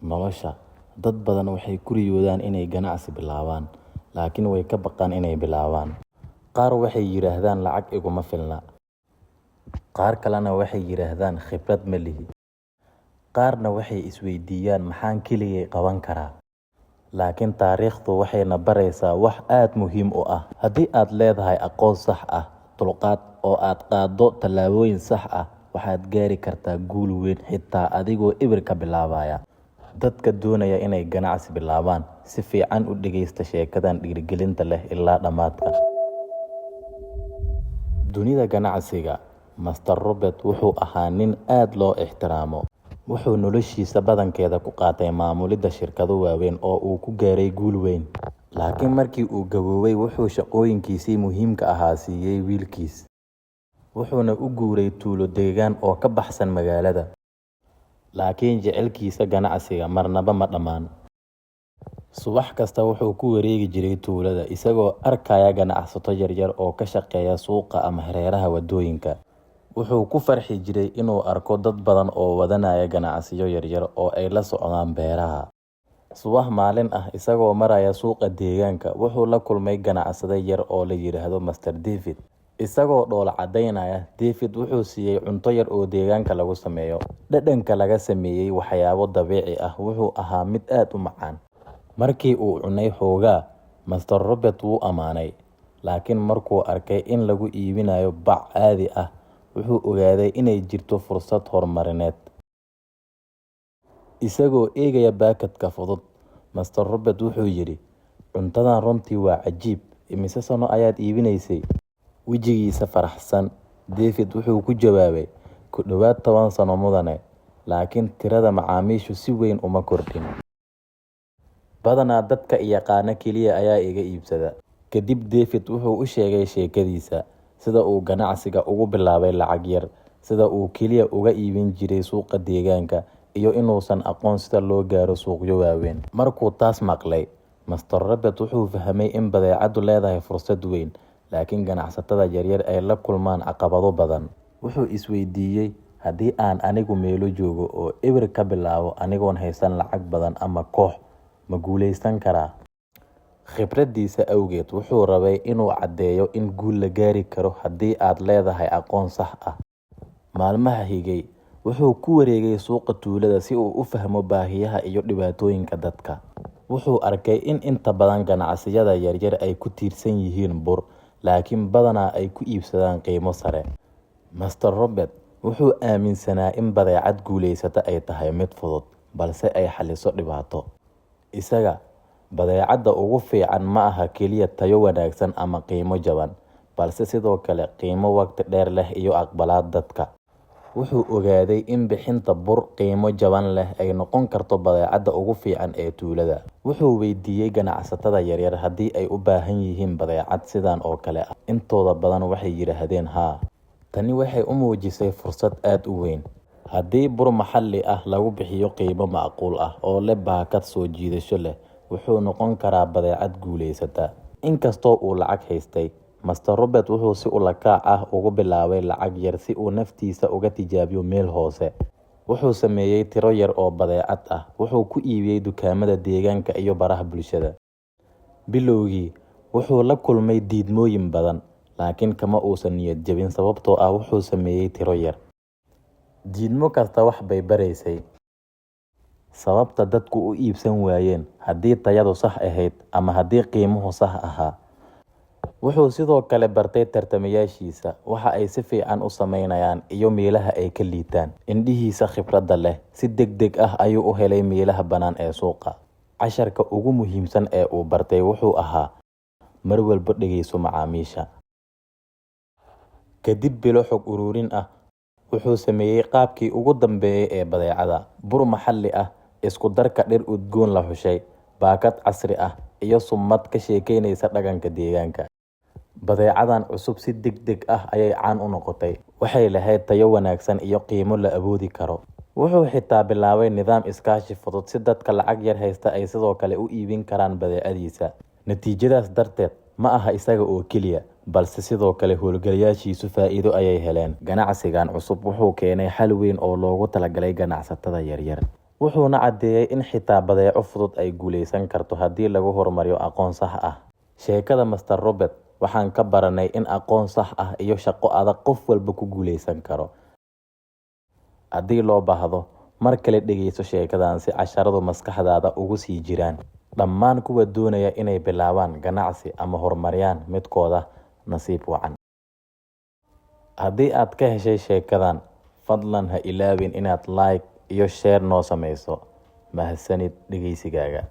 Nolosha dad badan waxay ku riyoodaan inay ganacsi bilaabaan, laakiin way ka baqaan inay bilaabaan. Qaar waxay yiraahdaan lacag iguma filna, qaar kalena waxay yiraahdaan khibrad ma lihi, qaarna waxay isweydiiyaan maxaan keligay qaban karaa. Laakiin taariikhdu waxayna baraysaa wax aad muhiim u ah. Haddii aad leedahay aqoon sax ah, dulqaad, oo aad qaaddo tallaabooyin sax ah, waxaad gaari kartaa guul weyn xitaa adigoo eber ka bilaabaya. Dadka doonaya inay ganacsi bilaabaan, si fiican u dhegeysta sheekadan dhiirigelinta leh ilaa dhammaadka. Dunida ganacsiga, Master Robert wuxuu ahaa nin aad loo ixtiraamo. Wuxuu noloshiisa badankeeda ku qaatay maamulidda shirkado waaweyn oo uu ku gaaray guul weyn. Laakiin markii uu gaboobay, wuxuu shaqooyinkiisii muhiimka ahaa siiyey wiilkiis. Wuxuuna u guuray tuulo deegaan oo ka baxsan magaalada. Laakiin jecelkiisa ganacsiga marnaba ma dhammaan. Subax kasta wuxuu ku wareegi jiray tuulada isagoo arkaya ganacsato yaryar oo ka shaqeeya suuqa ama hareeraha wadooyinka. Wuxuu ku farxi jiray inuu arko dad badan oo wadanaya ganacsiyo yaryar oo ay la socdaan beeraha. Subax maalin ah, isagoo maraya suuqa deegaanka, wuxuu la kulmay ganacsade yar oo la yiraahdo Master David. Isagoo dhoola cadeynaya, David wuxuu siiyey cunto yar oo deegaanka lagu sameeyo. Dhadhanka laga sameeyey waxyaabo dabiici ah wuxuu ahaa mid aad u macaan. Markii uu cunay xoogaa, Master Robert wuu ammaanay. Laakiin markuu arkay in lagu iibinayo bac caadi ah, wuxuu ogaaday inay jirto fursad horumarineed. Isagoo eegaya baakadka fudud, Master Robert wuxuu yidhi, cuntadan runtii waa cajiib, imise sano ayaad iibinaysay? Wejigiisa faraxsan, David wuxuu ku jawaabay, ku dhowaad 10 sano mudane, laakiin tirada macaamiishu si weyn uma kordhin. Badanaa dadka yaqaana keliya ayaa iga iibsada. Kadib David wuxuu u sheegay sheekadiisa, sida uu ganacsiga ugu bilaabay lacag yar, sida uu keliya uga iibin jiray suuqa deegaanka, iyo inuusan aqoon sida loo gaaro suuqyo waaweyn. Markuu taas maqlay, Master Robert wuxuu fahmay in badeecadu leedahay fursad weyn, laakiin ganacsatada yaryar ay la kulmaan caqabado badan. Wuxuu isweydiiyey, haddii aan anigu meelo joogo oo eber ka bilaabo anigoon haysan lacag badan ama koox, ma guuleysan karaa? Khibraddiisa awgeed, wuxuu rabay inuu caddeeyo in guul la gaari karo haddii aad leedahay aqoon sax ah. Maalmaha xigay, wuxuu ku wareegay suuqa tuulada si uu u fahmo baahiyaha iyo dhibaatooyinka dadka. Wuxuu arkay in inta badan ganacsiyada yaryar ay ku tiirsan yihiin bur, laakiin badanaa ay ku iibsadaan qiimo sare. Master Robert wuxuu aaminsanaa in badeecad guuleysata ay tahay mid fudud, balse ay xaliso dhibaato. Isaga, badeecadda ugu fiican ma aha keliya tayo wanaagsan ama qiimo jaban, balse sidoo kale qiimo waqti dheer leh iyo aqbalaad dadka. Wuxuu ogaaday in bixinta bur qiimo jaban leh ay noqon karto badeecadda ugu fiican ee tuulada. Wuxuu weydiiyey ganacsatada yaryar haddii ay u baahan yihiin badeecad sidan oo kale ah. Intooda badan waxay yiraahdeen haa. Tani waxay u muujisay fursad aad u weyn. Haddii bur maxalli ah lagu bixiyo qiimo macquul ah oo leh baakad soo jiidasho leh, wuxuu noqon karaa badeecad guuleysata. Inkastoo uu lacag haystay, Master Robert wuxuu si ula kac ah ugu bilaabay lacag yar si uu naftiisa uga tijaabiyo meel hoose. Wuxuu sameeyey tiro yar oo badeecad ah, wuxuu ku iibiyey dukaamada deegaanka iyo baraha bulshada. Bilowgii, wuxuu la kulmay diidmooyin badan, laakiin kama uusan niyad jabin sababtoo ah wuxuu sameeyey tiro yar. Diidmo kasta wax bay baraysay. Sababta dadku u iibsan waayeen, haddii tayadu sax ahayd ama haddii qiimuhu sax ahaa. Wuxuu sidoo kale bartay tartamayaashiisa waxa ay si fiican u sameynayaan iyo meelaha ay ka liitaan. Indhihiisa khibradda leh si degdeg ah ayuu u helay meelaha bannaan ee suuqa. Casharka ugu muhiimsan ee uu bartay wuxuu ahaa, mar walba dhegeyso macaamiisha. Kadib bilo xog ururin ah, wuxuu sameeyey qaabkii ugu dambeeyay ee badeecada. Bur maxalli ah, isku darka dhir udgoon la xushay, baakad casri ah, iyo sumad ka sheekeynaysa dhaqanka deegaanka. Badeecadan cusub si degdeg ah ayay caan u noqotay. Waxay lahayd tayo wanaagsan iyo qiimo la awoodi karo. Wuxuu xitaa bilaabay nidaam iskaashi fudud si dadka lacag yar haysta ay sidoo kale u iibin karaan badeecadiisa. Natiijadaas darteed, ma aha isaga oo keliya, balse sidoo kale howlgalayaashiisu faa'iido ayay heleen. Ganacsigan cusub wuxuu keenay xal weyn oo loogu talagalay ganacsatada yaryar. wuxuuna caddeeyay in xitaa badeeco fudud ay guuleysan karto haddii lagu horumariyo aqoon sax ah. Sheekada Master Robert waxaan ka baranay in aqoon sax ah iyo shaqo adag qof walba ku guuleysan karo. Haddii loo baahdo, mar kale dhegeyso sheekadan si casharadu maskaxdaada ugu sii jiraan. Dhammaan kuwa doonaya inay bilaabaan ganacsi ama horumariyaan midkooda, nasiib wacan. Haddii aad ka heshay sheekadan, fadlan ha ilaawin inaad like iyo share noo sameyso. Mahadsanid dhegeysigaaga.